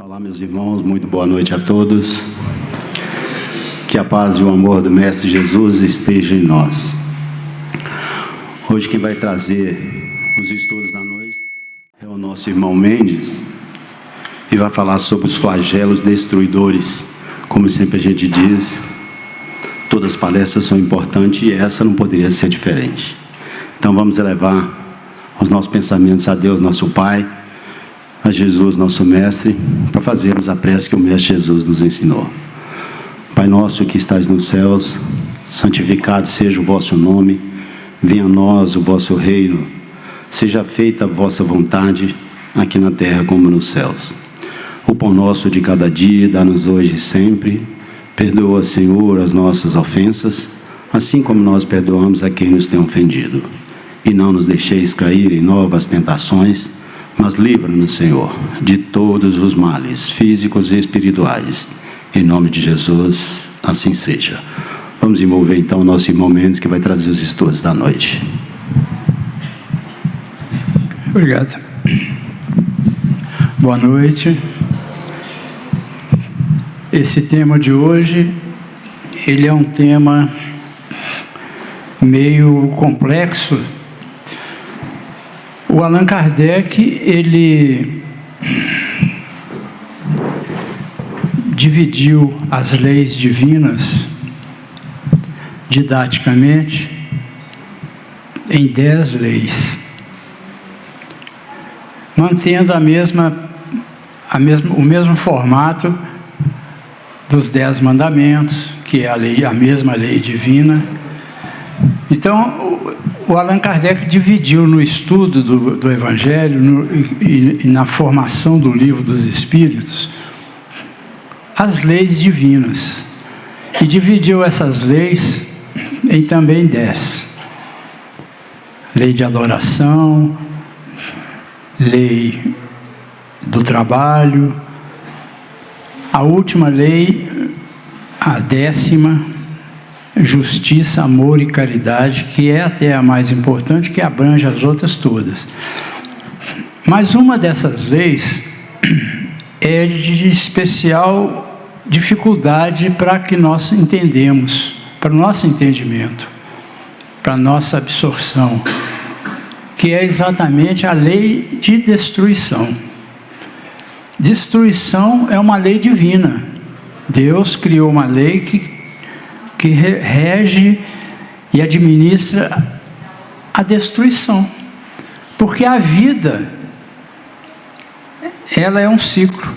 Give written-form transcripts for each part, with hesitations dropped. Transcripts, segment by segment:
Olá, meus irmãos, muito boa noite a todos. Que a paz e o amor do Mestre Jesus esteja em nós. Hoje quem vai trazer os estudos da noite é o nosso irmão Mendes e vai falar sobre os flagelos destruidores. Como sempre a gente diz, todas as palestras são importantes e essa não poderia ser diferente. Então vamos elevar os nossos pensamentos a Deus, nosso Pai, a Jesus, nosso Mestre, para fazermos a prece que o Mestre Jesus nos ensinou. Pai nosso que estais nos céus, santificado seja o vosso nome, venha a nós o vosso reino, seja feita a vossa vontade, aqui na terra como nos céus. O pão nosso de cada dia, dá-nos hoje e sempre, perdoa, Senhor, as nossas ofensas, assim como nós perdoamos a quem nos tem ofendido. E não nos deixeis cair em novas tentações, mas livra-nos, Senhor, de todos os males, físicos e espirituais. Em nome de Jesus, assim seja. Vamos envolver então o nosso irmão Mendes, que vai trazer os estudos da noite. Obrigado. Boa noite. Esse tema de hoje, ele é um tema meio complexo. O Allan Kardec, ele dividiu as leis divinas, didaticamente, em 10 leis, mantendo o mesmo formato dos 10 mandamentos, que é a mesma lei divina. Então, o Allan Kardec dividiu no estudo do Evangelho e na formação do Livro dos Espíritos as leis divinas, e dividiu essas leis em também 10. Lei de adoração, lei do trabalho, a última lei, a 10ª, justiça, amor e caridade, que é até a mais importante, que abrange as outras todas. Mas uma dessas leis é de especial dificuldade para que nós entendemos, para o nosso entendimento, para a nossa absorção, que é exatamente a lei de destruição. Destruição é uma lei divina. Deus criou uma lei que rege e administra a destruição. Porque a vida, ela é um ciclo.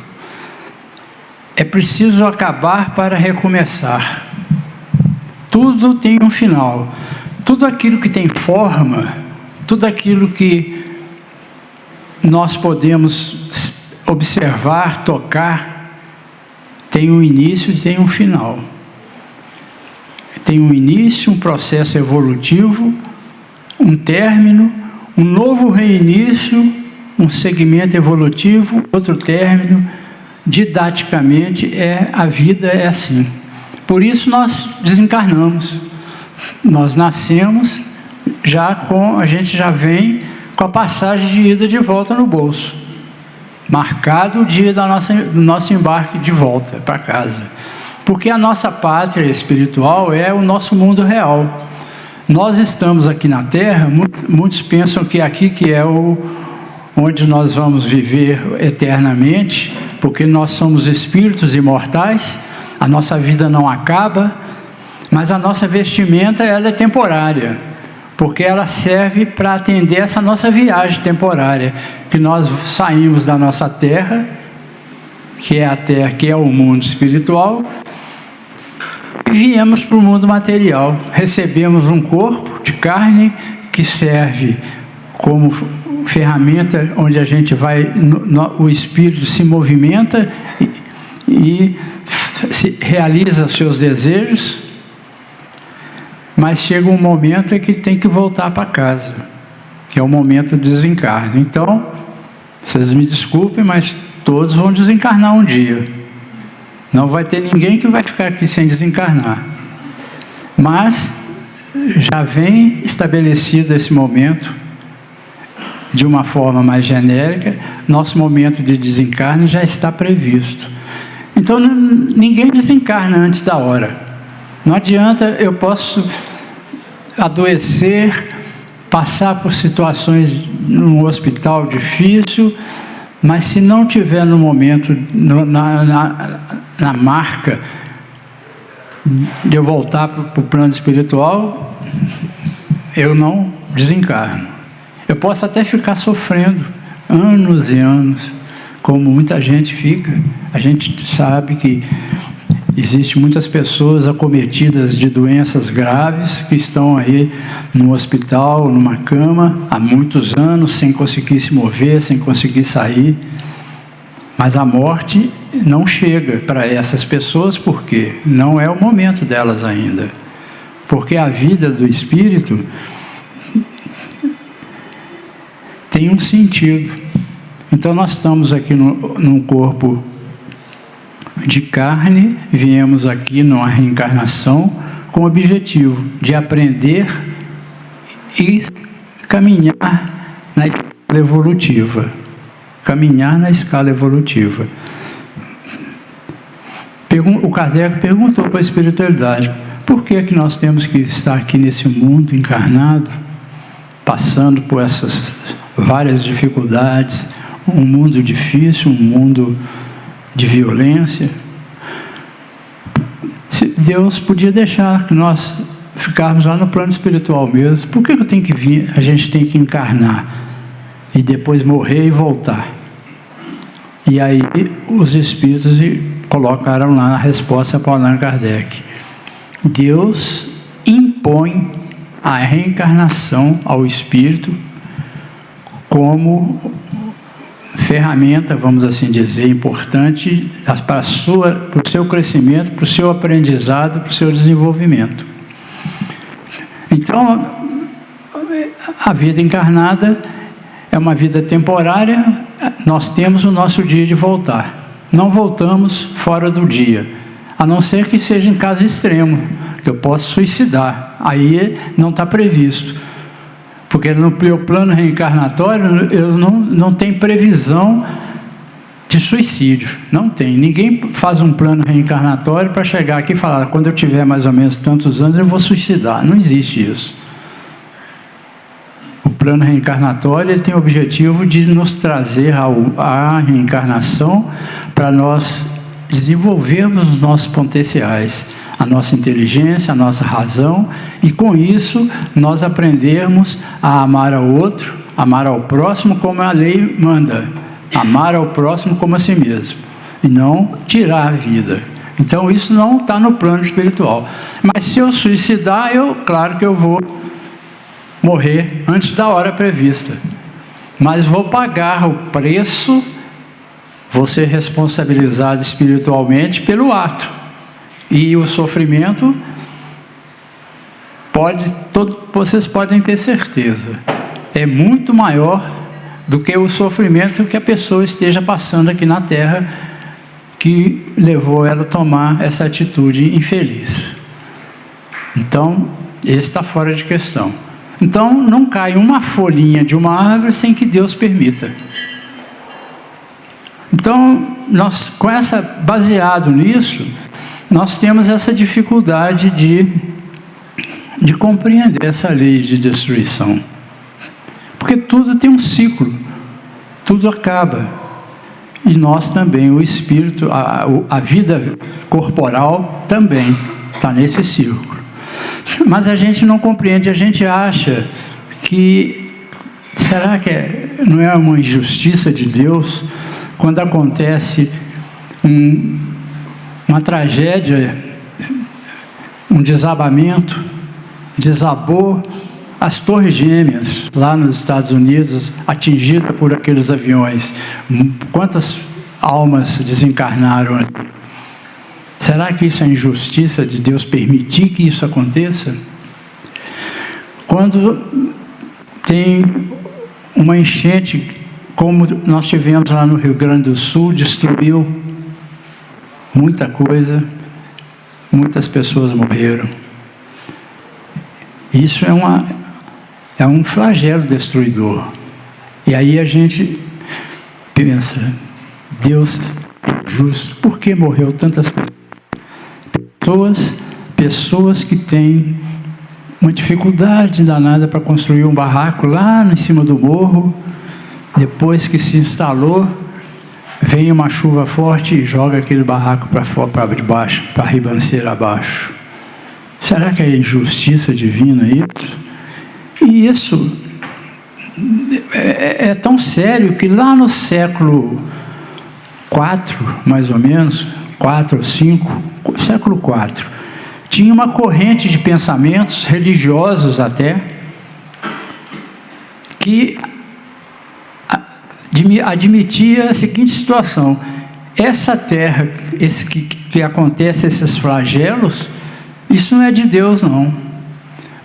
É preciso acabar para recomeçar. Tudo tem um final. Tudo aquilo que tem forma, tudo aquilo que nós podemos observar, tocar, tem um início e tem um final. Tem um início, um processo evolutivo, um término, um novo reinício, um segmento evolutivo, outro término. Didaticamente, a vida é assim. Por isso nós desencarnamos. Nós nascemos, a gente já vem com a passagem de ida de volta no bolso. Marcado o dia do nosso embarque de volta para casa. Porque a nossa pátria espiritual é o nosso mundo real. Nós estamos aqui na Terra, muitos pensam que aqui que é onde nós vamos viver eternamente, porque nós somos espíritos imortais, a nossa vida não acaba, mas a nossa vestimenta ela é temporária, porque ela serve para atender essa nossa viagem temporária, que nós saímos da nossa Terra, que é a Terra, que é o mundo espiritual, e viemos para o mundo material. Recebemos um corpo de carne que serve como ferramenta onde a gente vai, o espírito se movimenta e realiza seus desejos, mas chega um momento em que tem que voltar para casa, que é o momento do desencarne. Então, vocês me desculpem, mas todos vão desencarnar um dia. Não vai ter ninguém que vai ficar aqui sem desencarnar. Mas já vem estabelecido esse momento de uma forma mais genérica, nosso momento de desencarne já está previsto. Então, ninguém desencarna antes da hora. Não adianta, eu posso adoecer, passar por situações num hospital difícil, mas se não tiver no momento, na marca de eu voltar para o plano espiritual, eu não desencarno. Eu posso até ficar sofrendo anos e anos, como muita gente fica. A gente sabe que existem muitas pessoas acometidas de doenças graves que estão aí no hospital, numa cama, há muitos anos, sem conseguir se mover, sem conseguir sair. Mas a morte não chega para essas pessoas porque não é o momento delas ainda. Porque a vida do espírito tem um sentido. Então nós estamos aqui num corpo de carne, viemos aqui numa reencarnação com o objetivo de aprender e caminhar na escala evolutiva. Caminhar na escala evolutiva. O Kardec perguntou para a espiritualidade: por que que nós temos que estar aqui nesse mundo encarnado, passando por essas várias dificuldades, um mundo difícil, um mundo de violência? Se Deus podia deixar que nós ficarmos lá no plano espiritual mesmo. Por que eu tenho que vir? A gente tem que encarnar e depois morrer e voltar. E aí os espíritos colocaram lá a resposta para Allan Kardec: Deus impõe a reencarnação ao espírito como ferramenta, vamos assim dizer, importante para o seu crescimento, para o seu aprendizado, para o seu desenvolvimento. Então, a vida encarnada é uma vida temporária. Nós temos o nosso dia de voltar. Não voltamos fora do dia, a não ser que seja em caso extremo, que eu possa suicidar. Aí não está previsto. Porque no meu plano reencarnatório, eu não tenho previsão de suicídio. Não tem. Ninguém faz um plano reencarnatório para chegar aqui e falar: quando eu tiver mais ou menos tantos anos, eu vou suicidar. Não existe isso. O plano reencarnatório tem o objetivo de nos trazer à reencarnação para nós desenvolvermos os nossos potenciais, a nossa inteligência, a nossa razão, e com isso nós aprendermos a amar ao outro, amar ao próximo como a lei manda, amar ao próximo como a si mesmo, e não tirar a vida. Então isso não está no plano espiritual. Mas se eu suicidar, claro que eu vou morrer antes da hora prevista, mas vou pagar o preço, vou ser responsabilizado espiritualmente pelo ato. E o sofrimento vocês podem ter certeza, é muito maior do que o sofrimento que a pessoa esteja passando aqui na Terra, que levou ela a tomar essa atitude infeliz. Então, esse está fora de questão. Então, não cai uma folhinha de uma árvore sem que Deus permita. Então, baseado nisso, nós temos essa dificuldade de compreender essa lei de destruição. Porque tudo tem um ciclo, tudo acaba. E nós também, o espírito, a vida corporal também está nesse círculo. Mas a gente não compreende, a gente acha que, será que não é uma injustiça de Deus quando acontece uma tragédia, um desabamento, desabou as Torres Gêmeas, lá nos Estados Unidos, atingida por aqueles aviões. Quantas almas desencarnaram ali? Será que isso é injustiça de Deus permitir que isso aconteça? Quando tem uma enchente, como nós tivemos lá no Rio Grande do Sul, destruiu muita coisa, muitas pessoas morreram. Isso é um flagelo destruidor. E aí a gente pensa, Deus é justo, por que morreu tantas pessoas que têm uma dificuldade danada para construir um barraco lá em cima do morro, depois que se instalou, vem uma chuva forte e joga aquele barraco para fora, para debaixo, para a ribanceira abaixo. Será que é injustiça divina isso? E isso é tão sério que lá no século IV, mais ou menos, 4 ou 5, século IV, tinha uma corrente de pensamentos religiosos até, que admitia a seguinte situação: essa terra, que acontece esses flagelos, isso não é de Deus, não.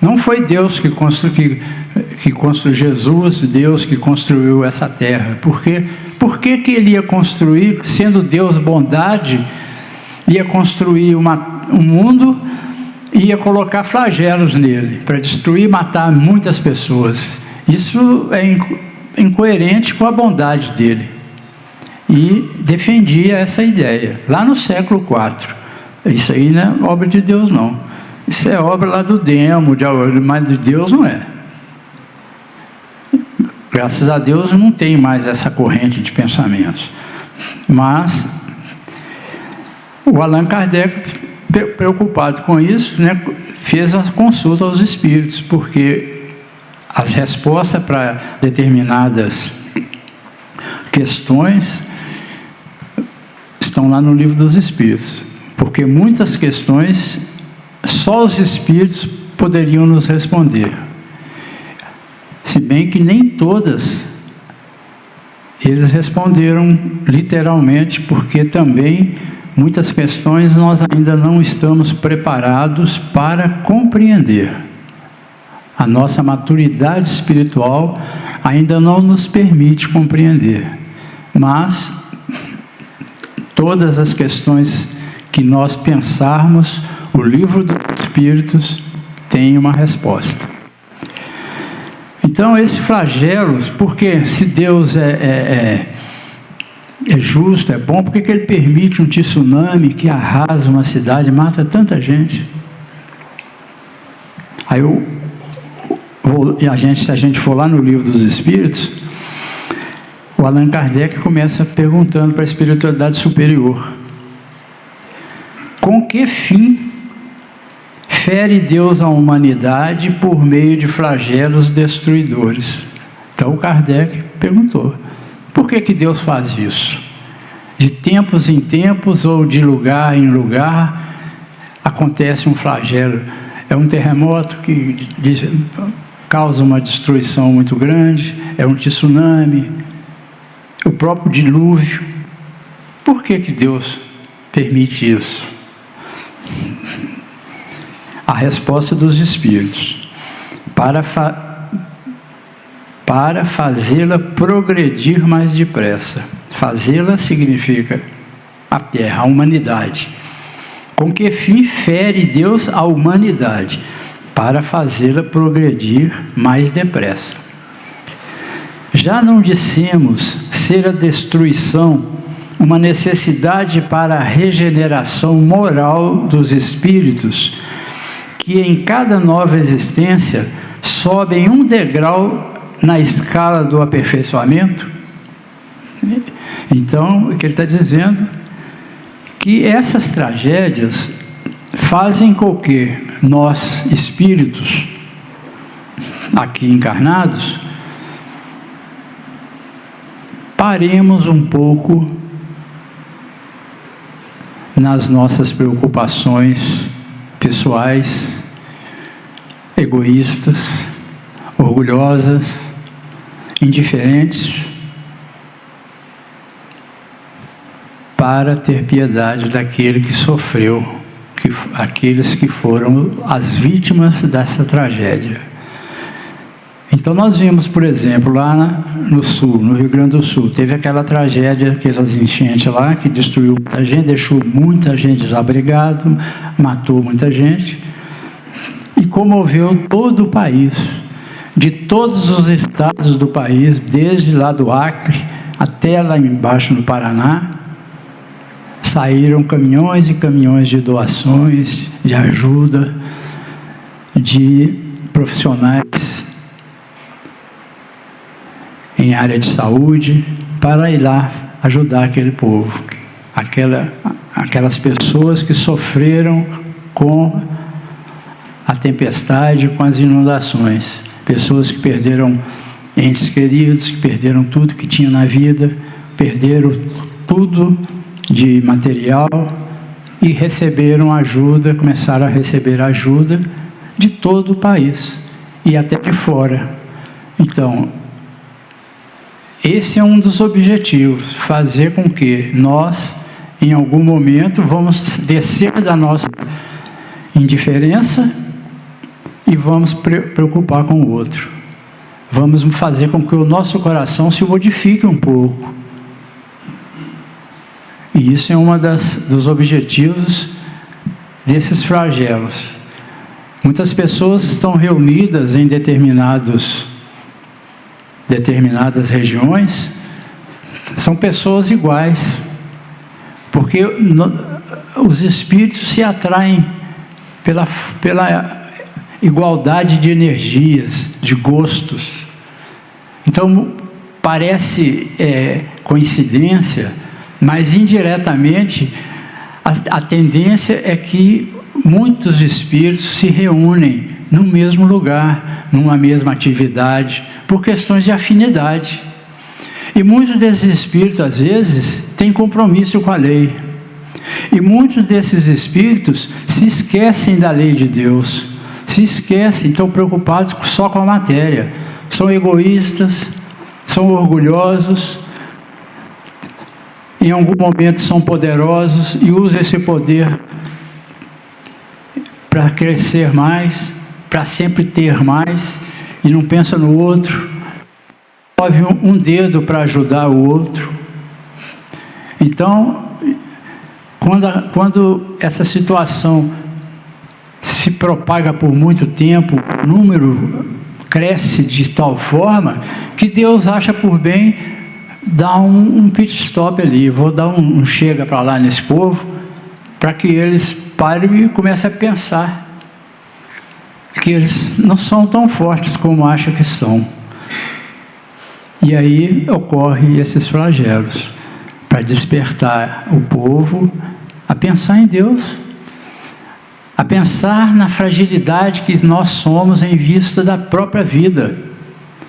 Não foi Deus que construiu, Jesus, Deus que construiu essa terra. Por que ele ia construir, sendo Deus bondade, ia construir um mundo e ia colocar flagelos nele, para destruir e matar muitas pessoas? Isso é incoerente com a bondade dele. E defendia essa ideia, lá no século IV. Isso aí não é obra de Deus, não. Isso é obra lá do demo, mas de Deus não é. Graças a Deus não tem mais essa corrente de pensamentos. Mas o Allan Kardec, preocupado com isso, né, fez a consulta aos espíritos, porque as respostas para determinadas questões estão lá no Livro dos Espíritos, porque muitas questões só os espíritos poderiam nos responder, se bem que nem todas eles responderam literalmente, porque também muitas questões nós ainda não estamos preparados para compreender. A nossa maturidade espiritual ainda não nos permite compreender, mas todas as questões que nós pensarmos, o Livro dos Espíritos tem uma resposta. Então, esses flagelos, porque se Deus é justo, é bom, por que Ele permite um tsunami que arrasa uma cidade, mata tanta gente? Aí se a gente for lá no Livro dos Espíritos, o Allan Kardec começa perguntando para a espiritualidade superior: com que fim fere Deus a humanidade por meio de flagelos destruidores? Então o Kardec perguntou: por que Deus faz isso? De tempos em tempos ou de lugar em lugar acontece um flagelo. É um terremoto que causa uma destruição muito grande, é um tsunami, o próprio dilúvio. Por que Deus permite isso? A resposta dos espíritos: para fazê-la progredir mais depressa. Fazê-la significa a terra, a humanidade. Com que fim fere Deus a humanidade? Para fazê-la progredir mais depressa. Já não dissemos ser a destruição uma necessidade para a regeneração moral dos espíritos, que em cada nova existência sobem um degrau na escala do aperfeiçoamento? Então, o que ele está dizendo, que essas tragédias fazem com que nós, espíritos, aqui encarnados, paremos um pouco nas nossas preocupações pessoais, egoístas, orgulhosas, indiferentes, para ter piedade daquele que sofreu, aqueles que foram as vítimas dessa tragédia. Então nós vimos, por exemplo, lá no sul, no Rio Grande do Sul, teve aquela tragédia, aquelas enchentes lá, que destruiu muita gente, deixou muita gente desabrigada, matou muita gente, e comoveu todo o país. de todos os estados do país, desde lá do Acre até lá embaixo no Paraná, saíram caminhões e caminhões de doações, de ajuda, de profissionais em área de saúde, para ir lá ajudar aquele povo, aquelas pessoas que sofreram com a tempestade, com as inundações, pessoas que perderam entes queridos, que perderam tudo que tinha na vida, perderam tudo de material e receberam ajuda, começaram a receber ajuda de todo o país e até de fora. Então, esse é um dos objetivos, fazer com que nós, em algum momento, vamos descer da nossa indiferença e vamos preocupar com o outro. Vamos fazer com que o nosso coração se modifique um pouco. E isso é um dos objetivos desses flagelos. Muitas pessoas estão reunidas em determinadas regiões, são pessoas iguais, porque os espíritos se atraem pela igualdade de energias, de gostos. Então, parece coincidência, mas indiretamente a tendência é que muitos espíritos se reúnem no mesmo lugar, numa mesma atividade, por questões de afinidade. E muitos desses espíritos, às vezes, têm compromisso com a lei. E muitos desses espíritos se esquecem da lei de Deus, se esquecem, estão preocupados só com a matéria, são egoístas, são orgulhosos, em algum momento são poderosos e usam esse poder para crescer mais, para sempre ter mais, e não pensa no outro, move um dedo para ajudar o outro. Então, quando essa situação se propaga por muito tempo, o número cresce de tal forma que Deus acha por bem dar um pit stop ali, vou dar um chega para lá nesse povo, para que eles parem e comecem a pensar que eles não são tão fortes como acham que são. E aí ocorrem esses flagelos, para despertar o povo a pensar em Deus, a pensar na fragilidade que nós somos em vista da própria vida.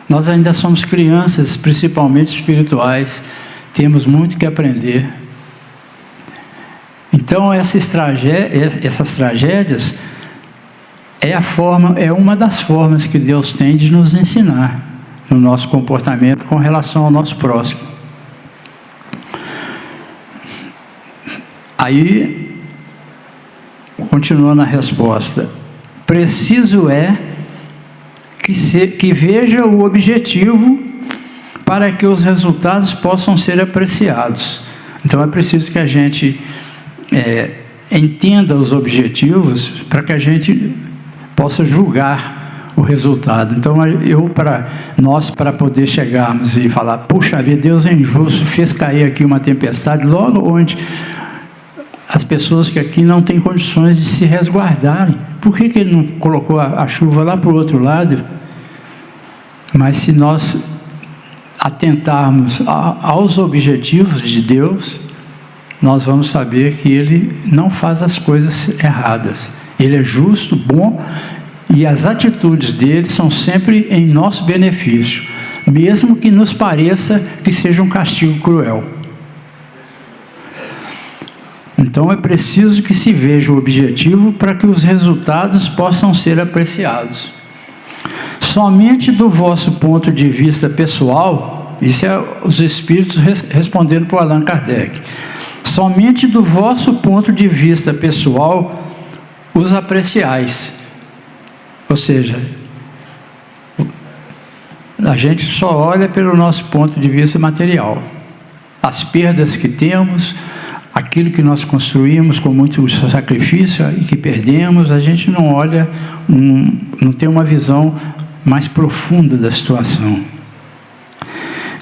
Nós ainda somos crianças, principalmente espirituais, temos muito que aprender. Então essas tragédias é uma das formas que Deus tem de nos ensinar no nosso comportamento com relação ao nosso próximo. Aí, continuando a resposta, preciso é que veja o objetivo para que os resultados possam ser apreciados. Então é preciso que a gente entenda os objetivos para que a gente possa julgar o resultado. Então nós para poder chegarmos e falar, puxa vida, Deus é injusto, fez cair aqui uma tempestade logo onde as pessoas que aqui não têm condições de se resguardarem. Por que Ele não colocou a chuva lá para o outro lado? Mas se nós atentarmos aos objetivos de Deus, nós vamos saber que Ele não faz as coisas erradas. Ele é justo, bom, e as atitudes dele são sempre em nosso benefício, mesmo que nos pareça que seja um castigo cruel. Então é preciso que se veja o objetivo para que os resultados possam ser apreciados. Somente do vosso ponto de vista pessoal, isso é os espíritos respondendo para o Allan Kardec, somente do vosso ponto de vista pessoal os apreciais. Ou seja, a gente só olha pelo nosso ponto de vista material. As perdas que temos, aquilo que nós construímos com muito sacrifício e que perdemos, a gente não olha, não tem uma visão mais profunda da situação.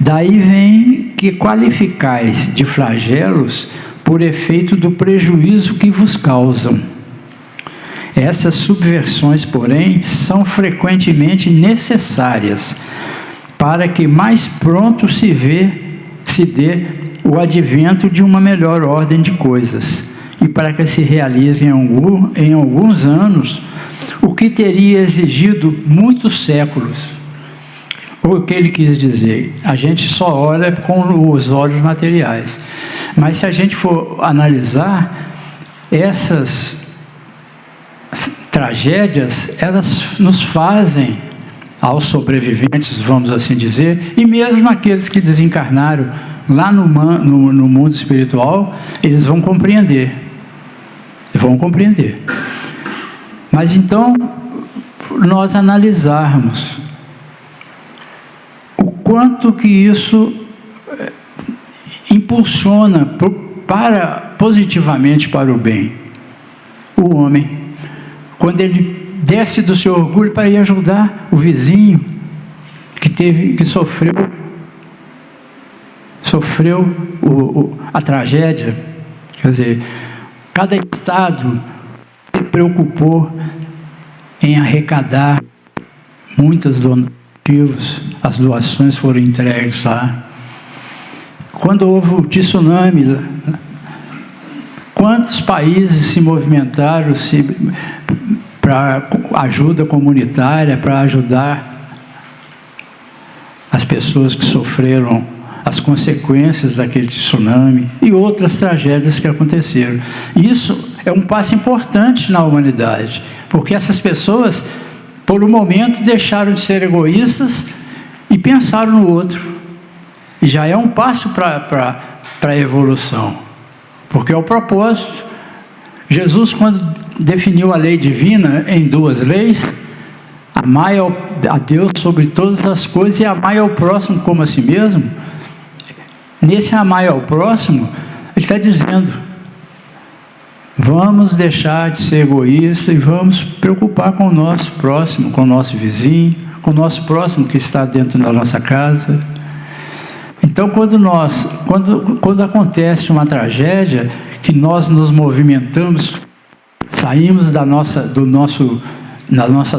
Daí vem que qualificais de flagelos por efeito do prejuízo que vos causam. Essas subversões, porém, são frequentemente necessárias para que mais pronto se dê o advento de uma melhor ordem de coisas e para que se realize em alguns anos o que teria exigido muitos séculos. O que ele quis dizer? A gente só olha com os olhos materiais. Mas se a gente for analisar, essas tragédias, elas nos fazem, aos sobreviventes, vamos assim dizer, e mesmo aqueles que desencarnaram lá no mundo espiritual, eles vão compreender. Vão compreender. Mas então, nós analisarmos o quanto que isso impulsiona positivamente para o bem o homem, quando ele desce do seu orgulho para ir ajudar o vizinho que sofreu a tragédia. Quer dizer, cada estado se preocupou em arrecadar muitos donativos, as doações foram entregues lá. Quando houve o tsunami, quantos países se movimentaram para ajuda comunitária, para ajudar as pessoas que sofreram as consequências daquele tsunami e outras tragédias que aconteceram. Isso é um passo importante na humanidade, porque essas pessoas, por um momento, deixaram de ser egoístas e pensaram no outro. E já é um passo para a evolução, porque é o propósito. Jesus, quando definiu a lei divina em 2 leis, amai a Deus sobre todas as coisas e amai ao próximo como a si mesmo. Nesse amai ao próximo, ele está dizendo, vamos deixar de ser egoístas e vamos preocupar com o nosso próximo, com o nosso vizinho, com o nosso próximo que está dentro da nossa casa. Então, quando acontece uma tragédia, que nós nos movimentamos, saímos da nossa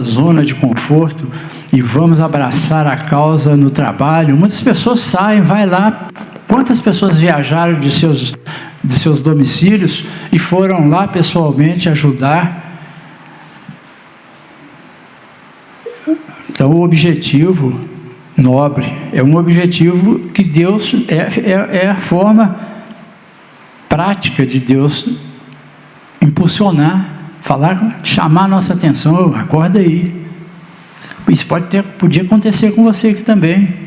zona de conforto e vamos abraçar a causa no trabalho. Muitas pessoas saem, vai lá. Quantas pessoas viajaram de seus domicílios e foram lá pessoalmente ajudar? Então, o objetivo nobre é um objetivo que Deus é a forma prática de Deus impulsionar, chamar a nossa atenção. Acorda aí, isso podia acontecer com você aqui também.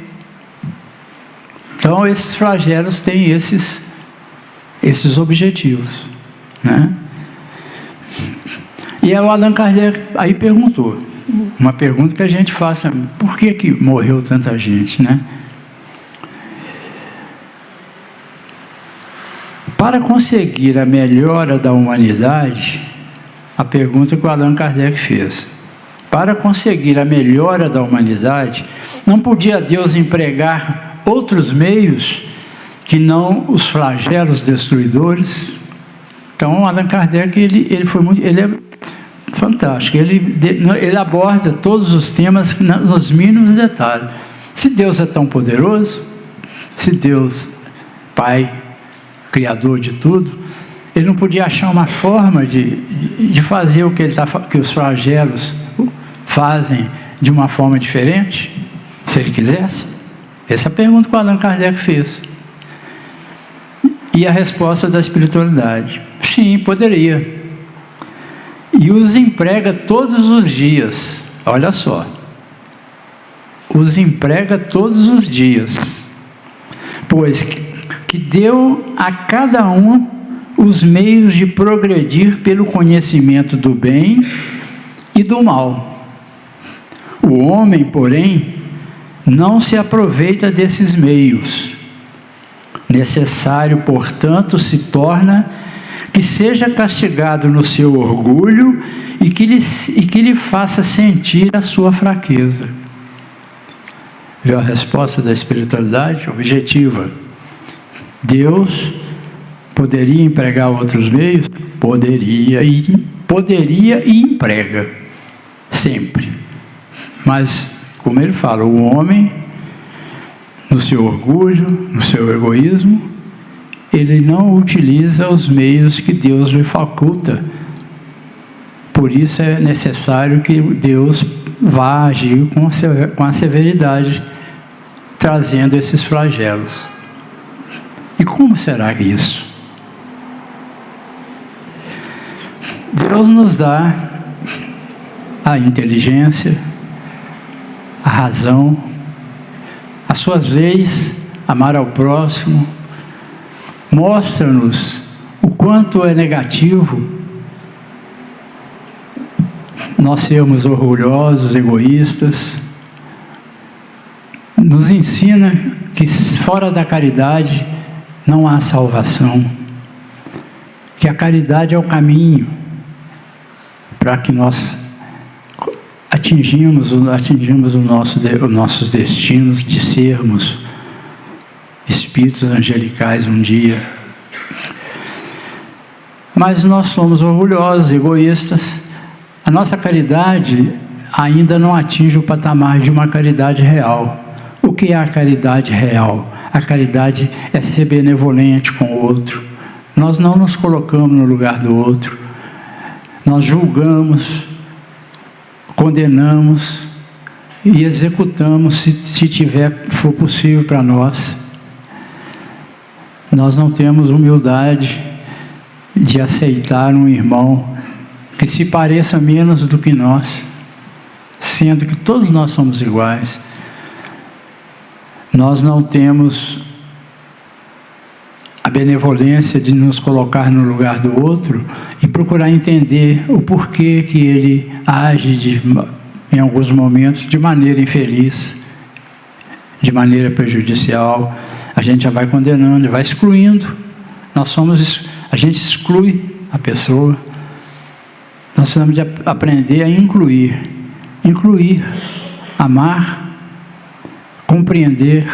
Então, esses flagelos têm esses objetivos, né? E o Allan Kardec aí perguntou, uma pergunta que a gente faça, por que morreu tanta gente, né? Para conseguir a melhora da humanidade, a pergunta que o Allan Kardec fez, para conseguir a melhora da humanidade, não podia Deus empregar outros meios que não os flagelos destruidores? Então, Allan Kardec, ele é fantástico, ele aborda todos os temas nos mínimos detalhes. Se Deus é tão poderoso, se Deus, Pai, Criador de tudo, ele não podia achar uma forma de fazer o que os flagelos fazem de uma forma diferente, se ele quisesse? Essa é a pergunta que o Allan Kardec fez. E a resposta da espiritualidade: sim, poderia. E os emprega todos os dias. Olha só. Os emprega todos os dias. Pois que deu a cada um os meios de progredir pelo conhecimento do bem e do mal. O homem, porém, não se aproveita desses meios. Necessário, portanto, se torna que seja castigado no seu orgulho e que lhe faça sentir a sua fraqueza. Viu a resposta da espiritualidade? Objetiva. Deus poderia empregar outros meios? Poderia e emprega. Sempre. Mas, como ele fala, o homem, no seu orgulho, no seu egoísmo, ele não utiliza os meios que Deus lhe faculta. Por isso é necessário que Deus vá agir com a severidade, trazendo esses flagelos. E como será isso? Deus nos dá a inteligência, a razão, as suas leis, amar ao próximo, mostra-nos o quanto é negativo nós sermos orgulhosos, egoístas. Nos ensina que fora da caridade não há salvação, que a caridade é o caminho para que nós atingimos os nossos destinos de sermos espíritos angelicais um dia. Mas nós somos orgulhosos, egoístas. A nossa caridade ainda não atinge o patamar de uma caridade real. O que é a caridade real? A caridade é ser benevolente com o outro. Nós não nos colocamos no lugar do outro. Nós julgamos, condenamos e executamos se for possível para nós. Nós não temos humildade de aceitar um irmão que se pareça menos do que nós, sendo que todos nós somos iguais. Nós não temos a benevolência de nos colocar no lugar do outro e procurar entender o porquê que ele age em alguns momentos de maneira infeliz, de maneira prejudicial. A gente já vai condenando, vai excluindo. A gente exclui a pessoa. Nós precisamos de aprender a incluir. Incluir, amar, compreender,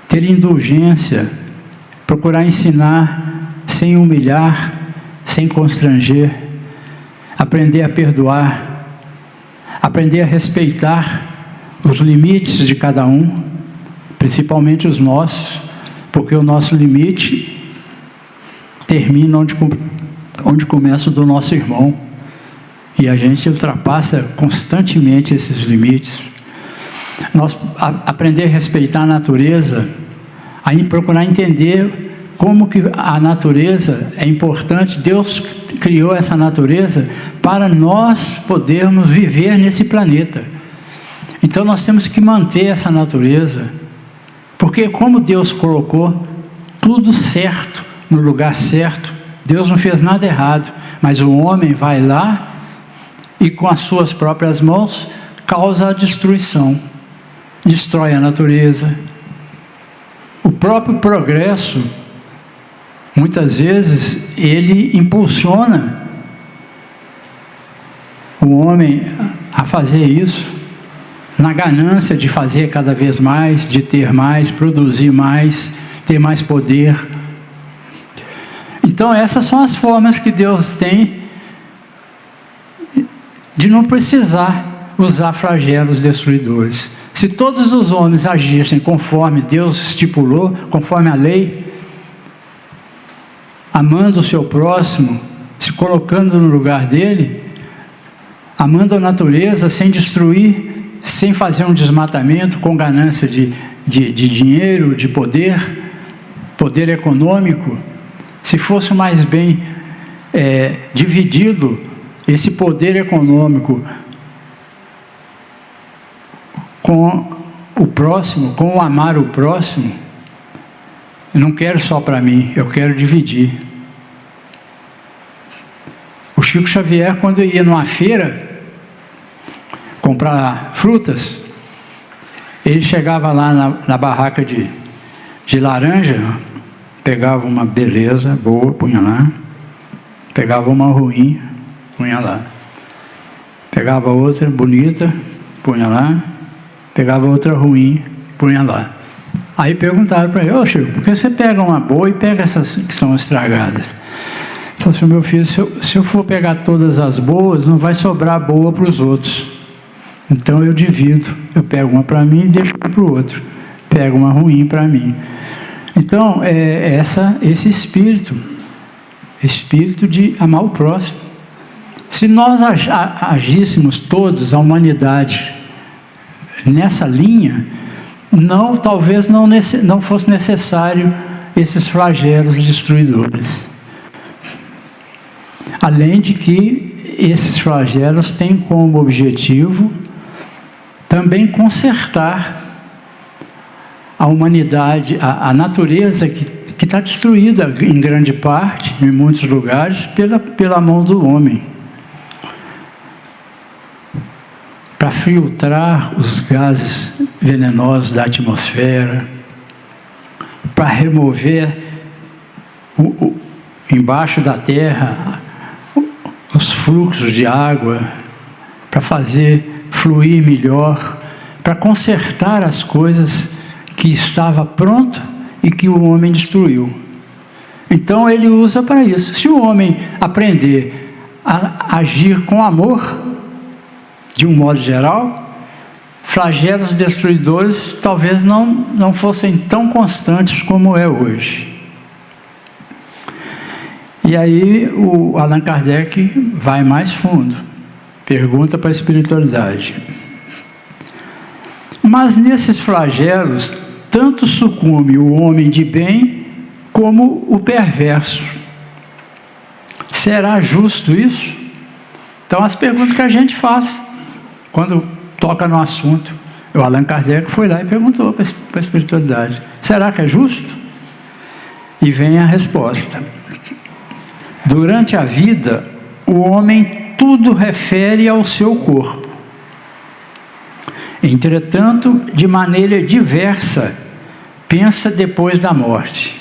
ter indulgência, procurar ensinar sem humilhar, sem constranger, aprender a perdoar, aprender a respeitar os limites de cada um, principalmente os nossos, porque o nosso limite termina onde começa o do nosso irmão, e a gente ultrapassa constantemente esses limites. Nós aprender a respeitar a natureza, aí procurar entender como que a natureza é importante. Deus criou essa natureza para nós podermos viver nesse planeta. Então nós temos que manter essa natureza, porque como Deus colocou tudo certo, no lugar certo, Deus não fez nada errado, mas o homem vai lá e com as suas próprias mãos causa a destruição, destrói a natureza. O próprio progresso, muitas vezes, ele impulsiona o homem a fazer isso, na ganância de fazer cada vez mais, de ter mais, produzir mais, ter mais poder. Então essas são as formas que Deus tem de não precisar usar flagelos destruidores. Se todos os homens agissem conforme Deus estipulou, conforme a lei, amando o seu próximo, se colocando no lugar dele, amando a natureza sem destruir, sem fazer um desmatamento, com ganância de dinheiro, de poder econômico, se fosse mais bem dividido esse poder econômico com o próximo, com o amar o próximo, eu não quero só para mim, eu quero dividir. O Chico Xavier, quando ia numa feira comprar frutas, ele chegava lá na barraca de laranja, pegava uma beleza boa, punha lá, pegava uma ruim, punha lá, pegava outra bonita, punha lá, Pegava outra ruim, punha lá. Aí perguntaram para ele: ô Chico, por que você pega uma boa e pega essas que são estragadas? Ele falou assim: meu filho, se eu for pegar todas as boas, não vai sobrar boa para os outros. Então eu divido. Eu pego uma para mim e deixo para o outro. Pego uma ruim para mim. Então, esse espírito de amar o próximo. Se nós agíssemos todos, a humanidade, nessa linha, talvez não fosse necessário esses flagelos destruidores. Além de que esses flagelos têm como objetivo também consertar a humanidade, a natureza que está destruída em grande parte, em muitos lugares, pela mão do homem. Para filtrar os gases venenosos da atmosfera, para remover embaixo da terra os fluxos de água, para fazer fluir melhor, para consertar as coisas que estava pronto e que o homem destruiu. Então ele usa para isso. Se o homem aprender a agir com amor, de um modo geral, flagelos destruidores talvez não fossem tão constantes como é hoje. E aí o Allan Kardec vai mais fundo, pergunta para a espiritualidade: mas nesses flagelos tanto sucumbe o homem de bem como o perverso. Será justo isso? Então as perguntas que a gente faz quando toca no assunto. O Allan Kardec foi lá e perguntou para a espiritualidade: será que é justo? E vem a resposta: durante a vida, o homem tudo refere ao seu corpo. Entretanto, de maneira diversa, pensa depois da morte.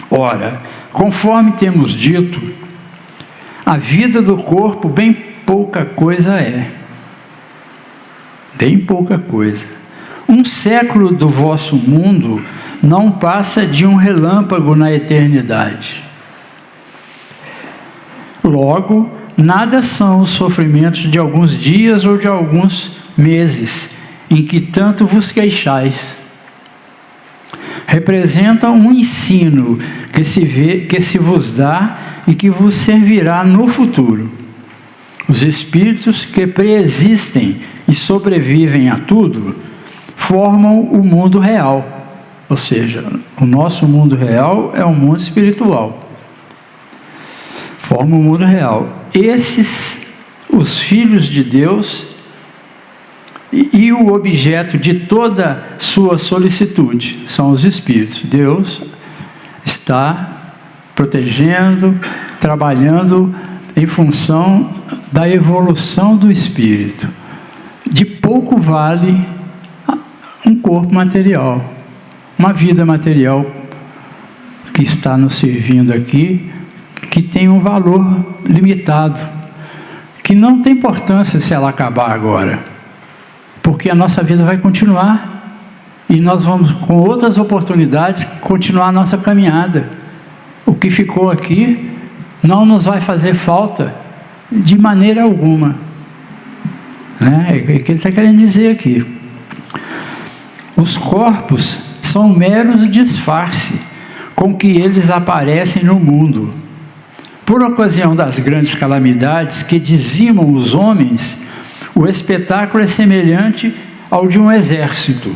Ora, conforme temos dito, a vida do corpo bem pouca coisa é. Bem pouca coisa. Um século do vosso mundo não passa de um relâmpago na eternidade. Logo, nada são os sofrimentos de alguns dias ou de alguns meses, em que tanto vos queixais. Representam um ensino que se vos dá e que vos servirá no futuro. Os espíritos que preexistem e sobrevivem a tudo, formam o mundo real. Ou seja, o nosso mundo real é um mundo espiritual. Forma o mundo real. Esses, os filhos de Deus, e o objeto de toda sua solicitude, são os espíritos. Deus está protegendo, trabalhando em função da evolução do espírito. De pouco vale um corpo material, uma vida material que está nos servindo aqui, que tem um valor limitado, que não tem importância se ela acabar agora, porque a nossa vida vai continuar e nós vamos, com outras oportunidades, continuar a nossa caminhada. O que ficou aqui não nos vai fazer falta de maneira alguma. É o que ele está querendo dizer aqui. Os corpos são meros disfarce com que eles aparecem no mundo. Por ocasião das grandes calamidades que dizimam os homens, o espetáculo é semelhante ao de um exército,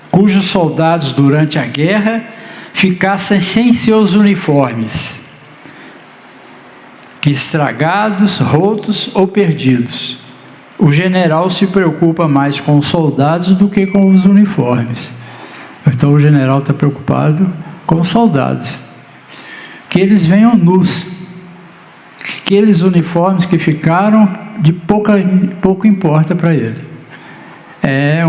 cujos soldados durante a guerra ficassem sem seus uniformes, que estragados, rotos ou perdidos. O general se preocupa mais com os soldados do que com os uniformes. Então o general está preocupado com os soldados, que eles venham nus, que aqueles uniformes que ficaram, de pouco importa para ele. É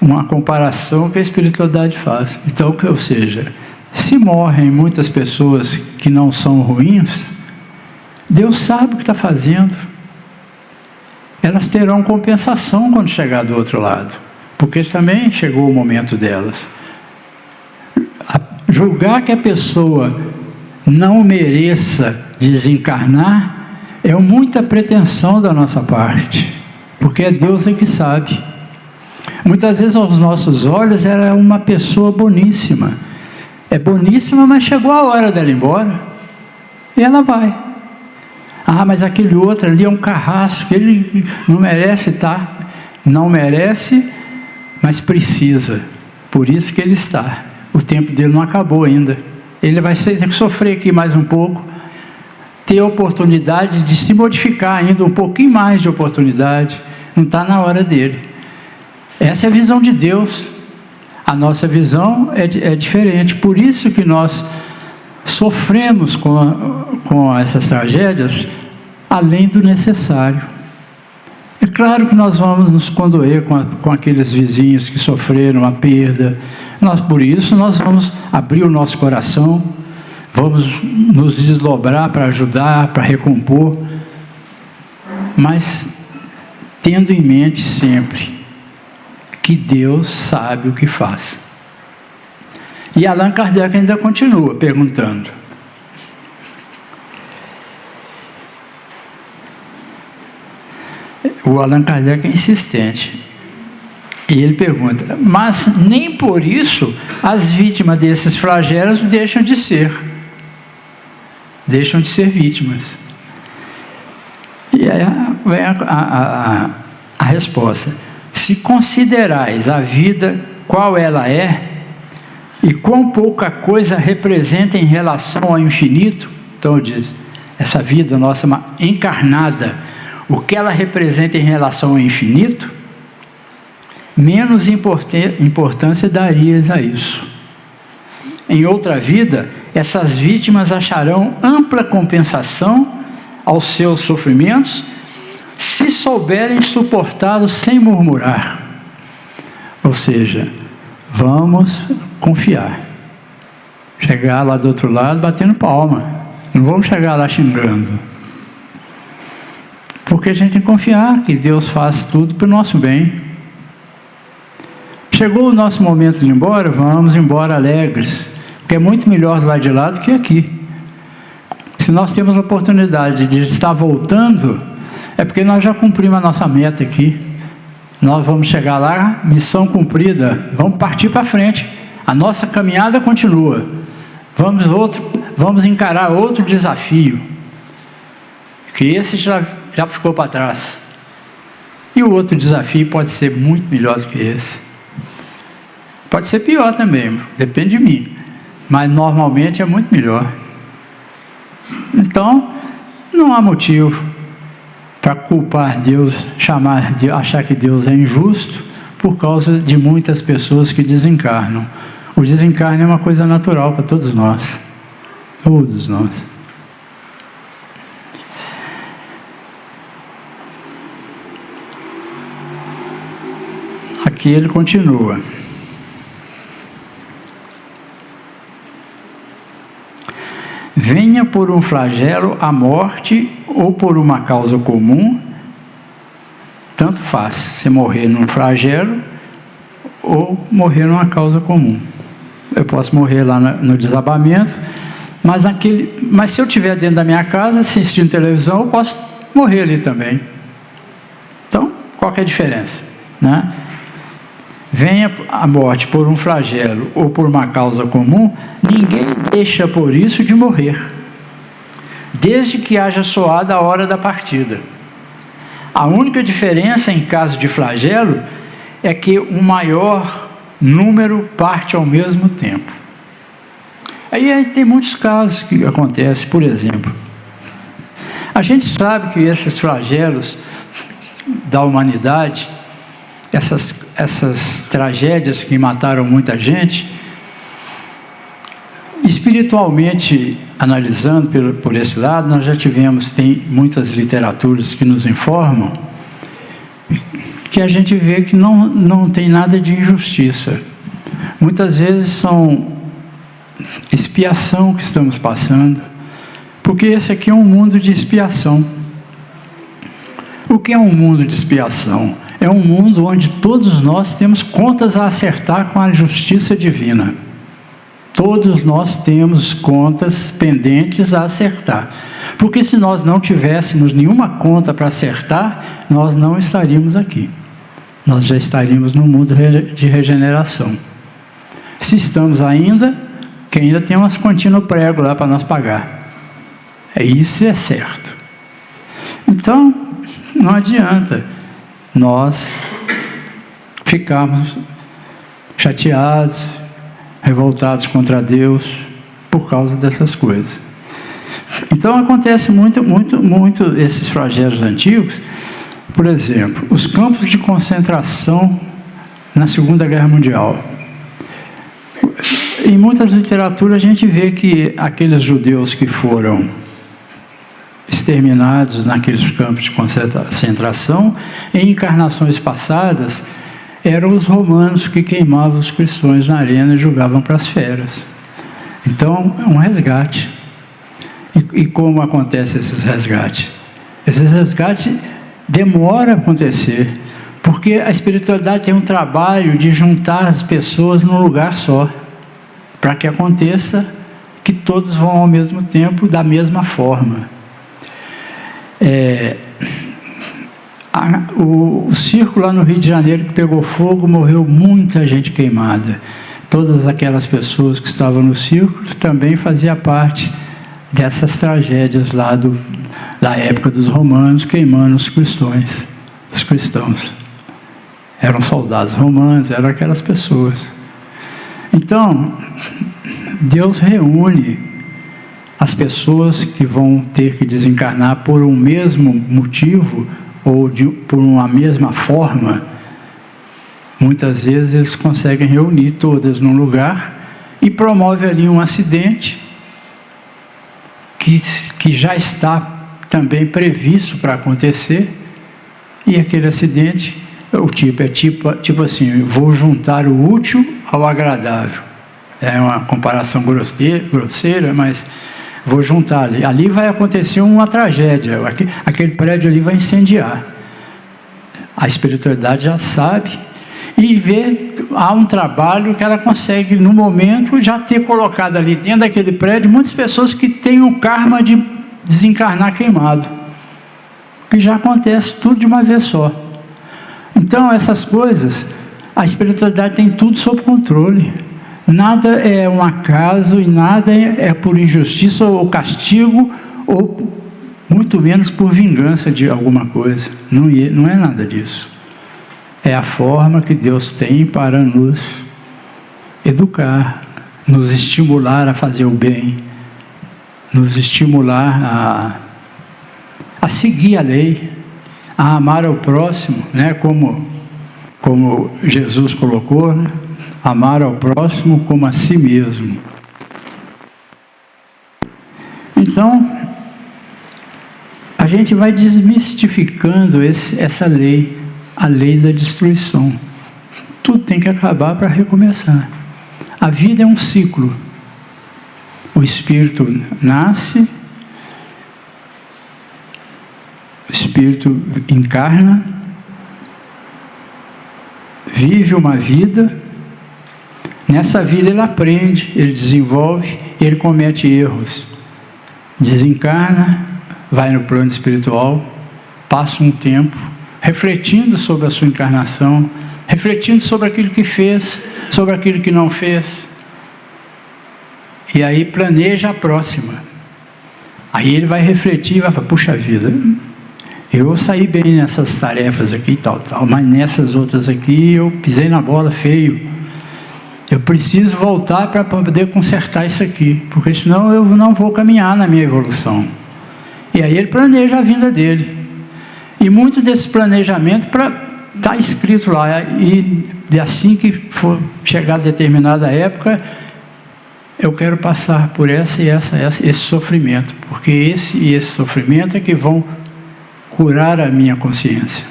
uma comparação que a espiritualidade faz. Então, ou seja, se morrem muitas pessoas que não são ruins, Deus sabe o que está fazendo. elas terão compensação quando chegar do outro lado, porque também chegou o momento delas. Julgar que a pessoa não mereça desencarnar é muita pretensão da nossa parte, porque é Deus que sabe. Muitas vezes aos nossos olhos ela é uma pessoa boníssima, é boníssima, mas chegou a hora dela ir embora e ela vai. Ah, mas aquele outro ali é um carrasco, ele não merece estar. Não merece, mas precisa, por isso que ele está. O tempo dele não acabou ainda, ele vai ter que sofrer aqui mais um pouco, ter a oportunidade de se modificar ainda, um pouquinho mais de oportunidade, não está na hora dele. Essa é a visão de Deus. A nossa visão é diferente, por isso que nós sofremos com essas tragédias além do necessário. É claro que nós vamos nos condoer com aqueles vizinhos que sofreram a perda. Por isso nós vamos abrir o nosso coração, vamos nos desdobrar para ajudar, para recompor, mas tendo em mente sempre que Deus sabe o que faz. E Allan Kardec ainda continua perguntando. O Allan Kardec é insistente. E ele pergunta, mas nem por isso as vítimas desses flagelos deixam de ser vítimas. E aí vem a resposta. Se considerais a vida qual ela é, e quão pouca coisa representa em relação ao infinito, então diz, essa vida nossa encarnada, o que ela representa em relação ao infinito, menos importância darias a isso. Em outra vida, essas vítimas acharão ampla compensação aos seus sofrimentos, se souberem suportá-los sem murmurar. Ou seja, vamos confiar. Chegar lá do outro lado batendo palma. Não vamos chegar lá xingando. Porque a gente tem que confiar que Deus faz tudo para o nosso bem. Chegou o nosso momento de ir embora, vamos embora alegres. Porque é muito melhor do lado de lá do que aqui. Se nós temos a oportunidade de estar voltando, é porque nós já cumprimos a nossa meta aqui. Nós vamos chegar lá, missão cumprida, vamos partir para frente. A nossa caminhada continua. Vamos encarar outro desafio, que esse já ficou para trás. E o outro desafio pode ser muito melhor do que esse. Pode ser pior também, depende de mim. Mas normalmente é muito melhor. Então, não há motivo para culpar Deus, achar que Deus é injusto por causa de muitas pessoas que desencarnam. O desencarne é uma coisa natural para todos nós. Todos nós. Aqui ele continua. Venha por um flagelo a morte ou por uma causa comum, tanto faz, se morrer num flagelo ou morrer numa causa comum. Eu posso morrer lá no desabamento, mas se eu estiver dentro da minha casa, assistindo televisão, eu posso morrer ali também. Então, qual que é a diferença? Né? Venha a morte por um flagelo ou por uma causa comum, ninguém deixa por isso de morrer, desde que haja soado a hora da partida. A única diferença em caso de flagelo é que um maior número parte ao mesmo tempo. Aí tem muitos casos que acontecem, por exemplo, a gente sabe que esses flagelos da humanidade, essas tragédias que mataram muita gente, espiritualmente analisando por esse lado, nós já tem muitas literaturas que nos informam que a gente vê que não tem nada de injustiça. Muitas vezes são expiação que estamos passando, porque esse aqui é um mundo de expiação. O que é um mundo de expiação? É um mundo onde todos nós temos contas a acertar com a justiça divina. Todos nós temos contas pendentes a acertar. Porque se nós não tivéssemos nenhuma conta para acertar, nós não estaríamos aqui. Nós já estaríamos no mundo de regeneração. Se estamos ainda, que ainda tem umas continhas no prego lá para nós pagar. Isso é certo. Então, não adianta nós ficarmos chateados, revoltados contra Deus por causa dessas coisas. Então acontece muito esses flagelos antigos. Por exemplo, os campos de concentração na Segunda Guerra Mundial. Em muitas literaturas a gente vê que aqueles judeus que foram exterminados naqueles campos de concentração, em encarnações passadas, eram os romanos que queimavam os cristãos na arena e jogavam para as feras. Então, é um resgate. E como acontece esses resgates? Esses resgates demoram a acontecer, porque a espiritualidade tem um trabalho de juntar as pessoas num lugar só, para que aconteça que todos vão ao mesmo tempo, da mesma forma. O circo lá no Rio de Janeiro que pegou fogo, morreu muita gente queimada. Todas aquelas pessoas que estavam no circo também faziam parte dessas tragédias lá da época dos romanos, queimando os cristãos. Eram soldados romanos, eram aquelas pessoas. Então, Deus reúne as pessoas que vão ter que desencarnar por um mesmo motivo ou por uma mesma forma. Muitas vezes eles conseguem reunir todas num lugar e promove ali um acidente que já está também previsto para acontecer, e aquele acidente, é tipo assim, vou juntar o útil ao agradável. É uma comparação grosseira, mas vou juntar ali. Ali vai acontecer uma tragédia, aquele prédio ali vai incendiar. A espiritualidade já sabe e vê, há um trabalho que ela consegue, no momento, já ter colocado ali dentro daquele prédio muitas pessoas que têm o karma de desencarnar queimado, que já acontece tudo de uma vez só. Então, essas coisas, a espiritualidade tem tudo sob controle. Nada é um acaso e nada é por injustiça ou castigo, ou muito menos por vingança de alguma coisa. Não é nada disso. É a forma que Deus tem para nos educar, nos estimular a fazer o bem, nos estimular a seguir a lei, a amar ao próximo, né? Como Jesus colocou, né? Amar ao próximo como a si mesmo. Então, a gente vai desmistificando essa lei, a lei da destruição. Tudo tem que acabar para recomeçar. A vida é um ciclo. O espírito nasce, o espírito encarna, vive uma vida. Nessa vida ele aprende, ele desenvolve, ele comete erros. Desencarna, vai no plano espiritual, passa um tempo refletindo sobre a sua encarnação, refletindo sobre aquilo que fez, sobre aquilo que não fez. E aí planeja a próxima. Aí ele vai refletir e vai falar, puxa vida, eu saí bem nessas tarefas aqui e tal, mas nessas outras aqui eu pisei na bola feio. Eu preciso voltar para poder consertar isso aqui, porque senão eu não vou caminhar na minha evolução. E aí ele planeja a vinda dele. E muito desse planejamento está escrito lá. E assim que for chegar a determinada época, eu quero passar por esse sofrimento, porque esse sofrimento é que vão curar a minha consciência.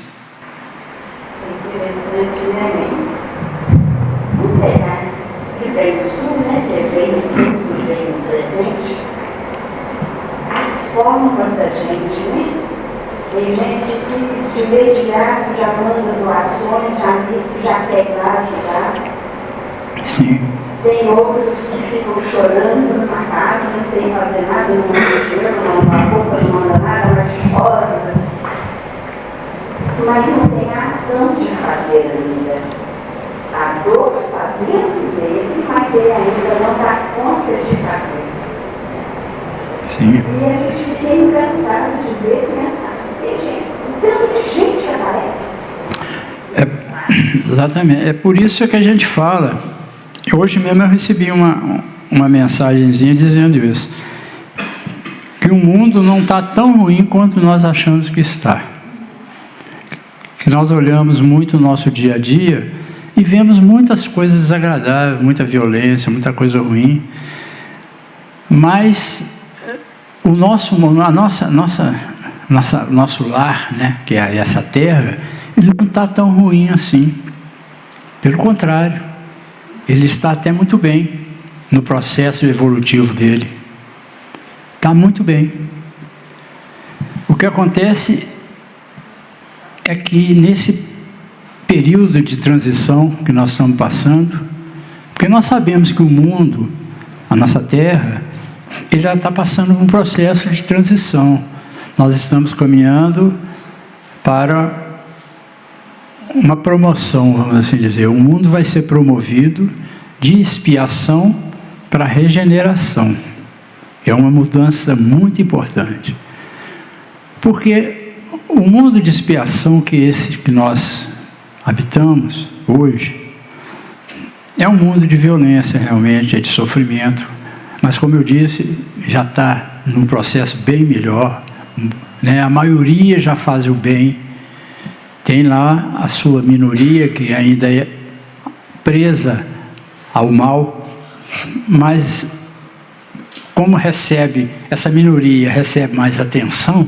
Interessante, né, Luiz? O terra que vem do sul, né, que vem sempre vem no presente, as formas da gente, né? Tem gente que já manda doações, já pegaram, já. Sim. Tem outros que ficam chorando na casa, sem fazer nada, não manda dinheiro, não manda roupa, não manda nada, mas chora. Mas não tem ação de fazer ainda. A dor está dentro dele, mas ele ainda não dá conta de fazer. Sim. E a gente fica encantado de ver o tanto de gente que aparece. Exatamente. É por isso que a gente fala. Hoje mesmo eu recebi uma mensagenzinha dizendo isso. Que o mundo não está tão ruim quanto nós achamos que está. Que nós olhamos muito o nosso dia a dia e vemos muitas coisas desagradáveis, muita violência, muita coisa ruim. Mas o nosso lar, né, que é essa terra, ele não está tão ruim assim. Pelo contrário, ele está até muito bem no processo evolutivo dele. Está muito bem. O que acontece é que nesse período de transição que nós estamos passando, porque nós sabemos que o mundo, a nossa terra, ele já está passando por um processo de transição. Nós estamos caminhando para uma promoção, vamos assim dizer. O mundo vai ser promovido de expiação para regeneração. É uma mudança muito importante. Porque o mundo de expiação que esse que nós habitamos hoje é um mundo de violência, realmente, é de sofrimento. Mas, como eu disse, já está num processo bem melhor, né? A maioria já faz o bem. Tem lá a sua minoria que ainda é presa ao mal, mas como essa minoria recebe mais atenção,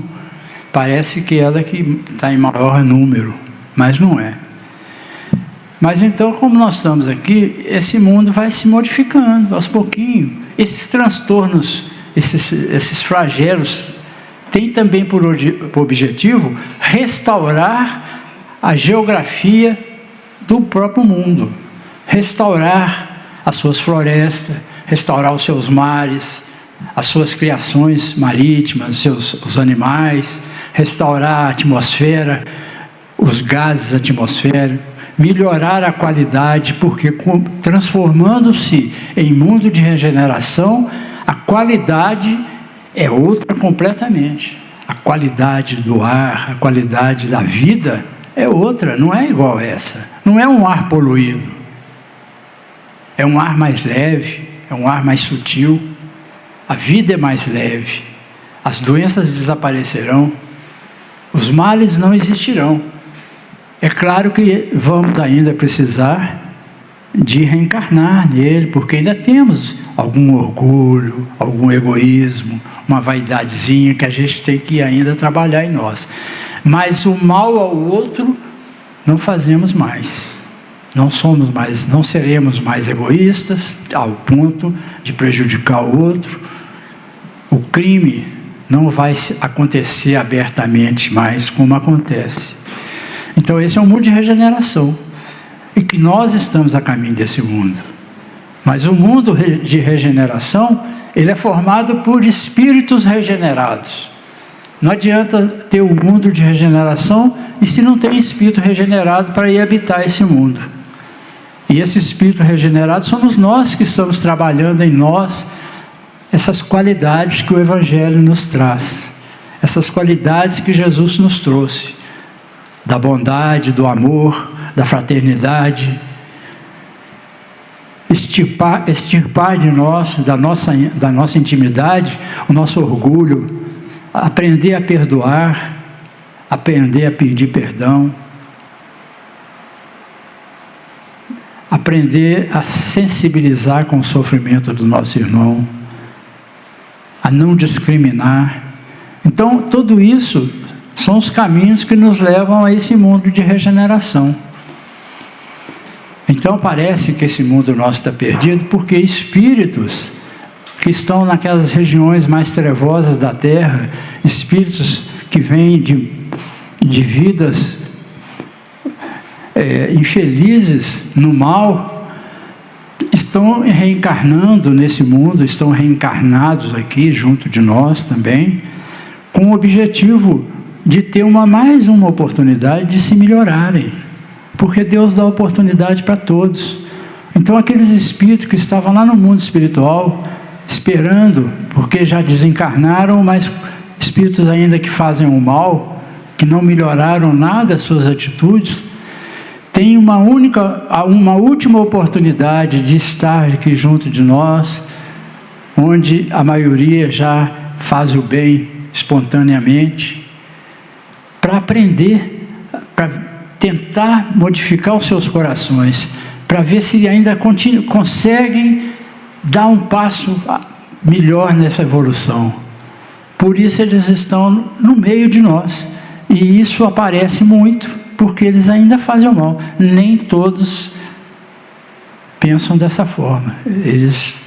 parece que ela que está em maior número, mas não é. Mas então, como nós estamos aqui, esse mundo vai se modificando aos pouquinhos. Esses transtornos, esses flagelos, têm também por objetivo restaurar a geografia do próprio mundo, restaurar as suas florestas, restaurar os seus mares, as suas criações marítimas, os animais, restaurar a atmosfera, os gases atmosféricos, melhorar a qualidade, porque transformando-se em mundo de regeneração, a qualidade é outra completamente. A qualidade do ar, a qualidade da vida é outra, não é igual a essa. Não é um ar poluído. É um ar mais leve, é um ar mais sutil. A vida é mais leve. As doenças desaparecerão. Os males não existirão. É claro que vamos ainda precisar de reencarnar nele, porque ainda temos algum orgulho, algum egoísmo, uma vaidadezinha que a gente tem que ainda trabalhar em nós. Mas o mal ao outro não fazemos mais. Não seremos mais egoístas ao ponto de prejudicar o outro. O crime não vai acontecer abertamente mais como acontece. Então esse é um mundo de regeneração. E que nós estamos a caminho desse mundo. Mas o mundo de regeneração, ele é formado por espíritos regenerados. Não adianta ter um mundo de regeneração e se não tem espírito regenerado para ir habitar esse mundo. E esse espírito regenerado somos nós que estamos trabalhando em nós essas qualidades que o Evangelho nos traz. Essas qualidades que Jesus nos trouxe. Da bondade, do amor, da fraternidade. Extirpar de nós, da nossa intimidade, o nosso orgulho. Aprender a perdoar, aprender a pedir perdão, aprender a sensibilizar com o sofrimento do nosso irmão, a não discriminar. Então, tudo isso são os caminhos que nos levam a esse mundo de regeneração. Então, parece que esse mundo nosso está perdido, porque espíritos que estão naquelas regiões mais trevosas da Terra, espíritos que vêm de vidas infelizes no mal, estão reencarnando nesse mundo, estão reencarnados aqui junto de nós também, com o objetivo de ter mais uma oportunidade de se melhorarem, porque Deus dá oportunidade para todos. Então aqueles espíritos que estavam lá no mundo espiritual, esperando, porque já desencarnaram, mas espíritos ainda que fazem o mal, que não melhoraram nada as suas atitudes, tem uma última oportunidade de estar aqui junto de nós, onde a maioria já faz o bem espontaneamente, para aprender, para tentar modificar os seus corações, para ver se ainda conseguem dar um passo melhor nessa evolução. Por isso eles estão no meio de nós, e isso aparece muito, porque eles ainda fazem o mal. Nem todos pensam dessa forma. Eles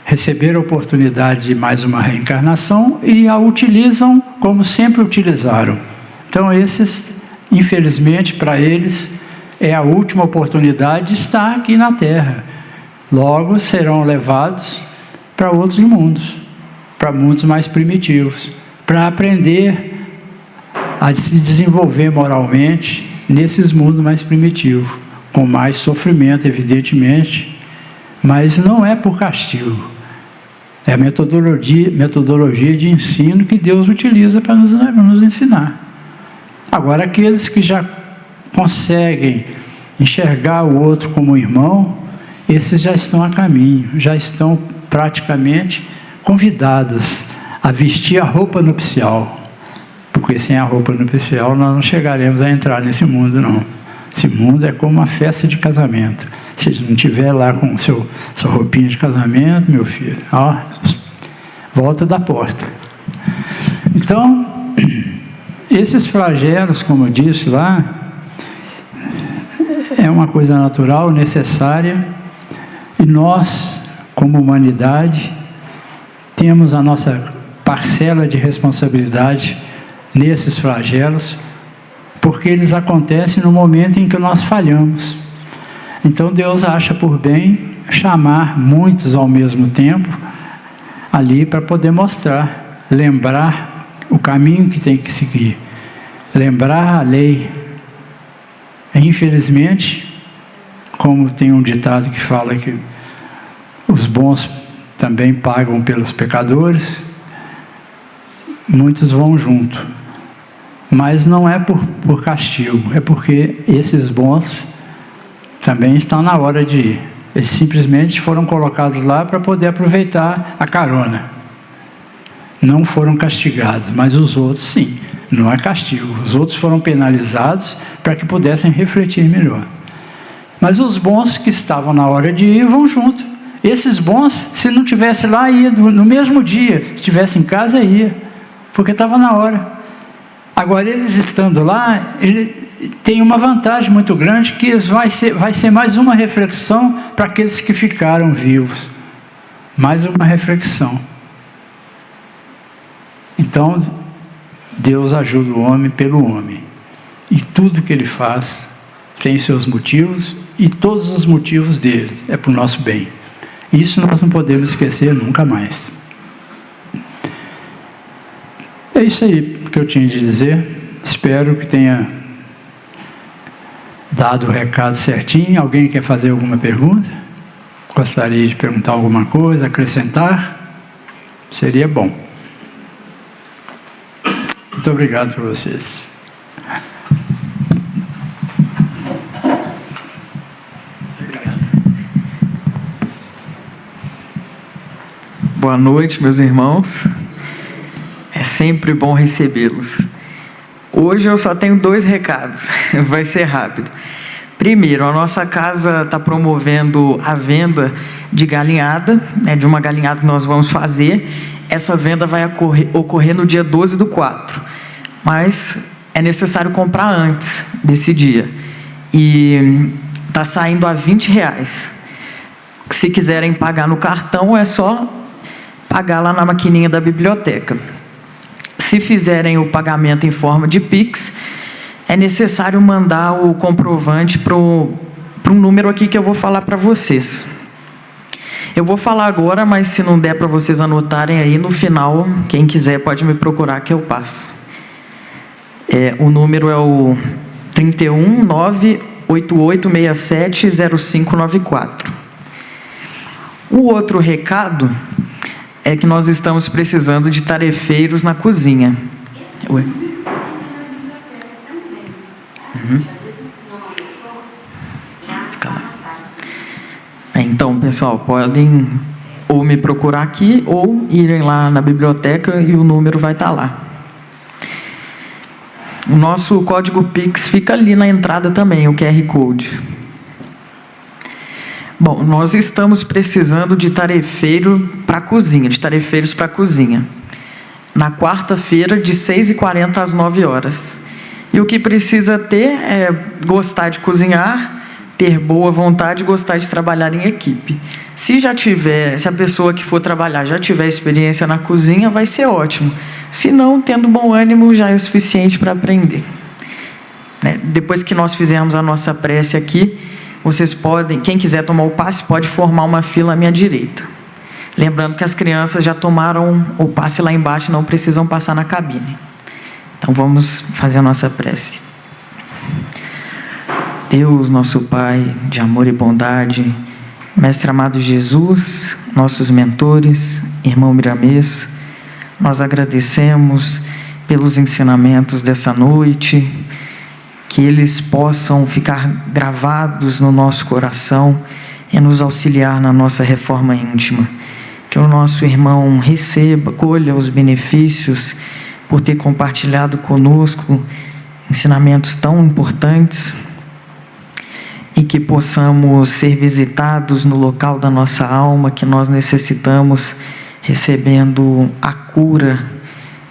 receberam a oportunidade de mais uma reencarnação e a utilizam como sempre utilizaram. Então esses, infelizmente para eles, é a última oportunidade de estar aqui na Terra. Logo serão levados para outros mundos, para mundos mais primitivos, para aprender a se desenvolver moralmente nesses mundos mais primitivos, com mais sofrimento, evidentemente, mas não é por castigo. É a metodologia de ensino que Deus utiliza para nos ensinar. Agora, aqueles que já conseguem enxergar o outro como irmão, esses já estão a caminho, já estão praticamente convidados a vestir a roupa nupcial. Porque sem a roupa nupcial nós não chegaremos a entrar nesse mundo, não. Esse mundo é como uma festa de casamento. Se não tiver lá com sua roupinha de casamento, meu filho, volta da porta. Então, esses flagelos, como eu disse lá, é uma coisa natural, necessária, e nós, como humanidade, temos a nossa parcela de responsabilidade nesses flagelos, porque eles acontecem no momento em que nós falhamos. Então Deus acha por bem chamar muitos ao mesmo tempo ali para poder mostrar, lembrar o caminho que tem que seguir, lembrar a lei. Infelizmente, como tem um ditado que fala que os bons também pagam pelos pecadores, muitos vão junto. Mas não é por castigo, é porque esses bons também estão na hora de ir. Eles simplesmente foram colocados lá para poder aproveitar a carona. Não foram castigados, mas os outros sim, não é castigo. Os outros foram penalizados para que pudessem refletir melhor. Mas os bons que estavam na hora de ir vão junto. Esses bons, se não tivesse lá, ia no mesmo dia. Se estivesse em casa, ia, porque estava na hora. Agora, eles estando lá, ele tem uma vantagem muito grande, que vai ser mais uma reflexão para aqueles que ficaram vivos. Mais uma reflexão. Então, Deus ajuda o homem pelo homem. E tudo que ele faz tem seus motivos, e todos os motivos dele é para o nosso bem. Isso nós não podemos esquecer nunca mais. É isso aí que eu tinha de dizer. Espero que tenha dado o recado certinho. Alguém quer fazer alguma pergunta? Gostaria de perguntar alguma coisa, acrescentar? Seria bom. Muito obrigado por vocês. Boa noite, meus irmãos. É sempre bom recebê-los. Hoje eu só tenho 2 recados, vai ser rápido. Primeiro, a nossa casa está promovendo a venda de galinhada, de uma galinhada que nós vamos fazer. Essa venda vai ocorrer no dia 12/4, mas é necessário comprar antes desse dia. E está saindo a R$20. Se quiserem pagar no cartão, é só pagar lá na maquininha da biblioteca. Se fizerem o pagamento em forma de Pix, é necessário mandar o comprovante para um número aqui que eu vou falar para vocês. Eu vou falar agora, mas se não der para vocês anotarem aí, no final, quem quiser pode me procurar que eu passo. O número é o 31 98867 0594. O outro recado é que nós estamos precisando de tarefeiros na cozinha. Oi. Fica lá. Então, pessoal, podem ou me procurar aqui ou irem lá na biblioteca e o número vai estar lá. O nosso código Pix fica ali na entrada também, o QR Code. Bom, nós estamos precisando de tarefeiro para a cozinha, de tarefeiros para a cozinha. Na quarta-feira, de 6h40 às 9 horas. E o que precisa ter é gostar de cozinhar, ter boa vontade e gostar de trabalhar em equipe. Se a pessoa que for trabalhar já tiver experiência na cozinha, vai ser ótimo. Se não, tendo bom ânimo, já é o suficiente para aprender. Depois que nós fizermos a nossa prece aqui, vocês podem, quem quiser tomar o passe, pode formar uma fila à minha direita. Lembrando que as crianças já tomaram o passe lá embaixo, não precisam passar na cabine. Então vamos fazer a nossa prece. Deus, nosso Pai de amor e bondade, Mestre amado Jesus, nossos mentores, irmão Miramês, nós agradecemos pelos ensinamentos dessa noite, que eles possam ficar gravados no nosso coração e nos auxiliar na nossa reforma íntima. Que o nosso irmão receba, colha os benefícios por ter compartilhado conosco ensinamentos tão importantes e que possamos ser visitados no local da nossa alma que nós necessitamos, recebendo a cura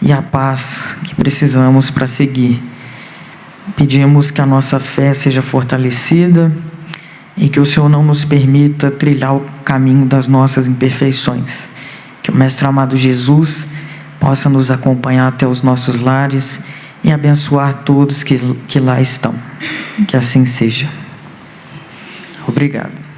e a paz que precisamos para seguir. Pedimos que a nossa fé seja fortalecida e que o Senhor não nos permita trilhar o caminho das nossas imperfeições. Que o Mestre amado Jesus possa nos acompanhar até os nossos lares e abençoar todos que lá estão. Que assim seja. Obrigado.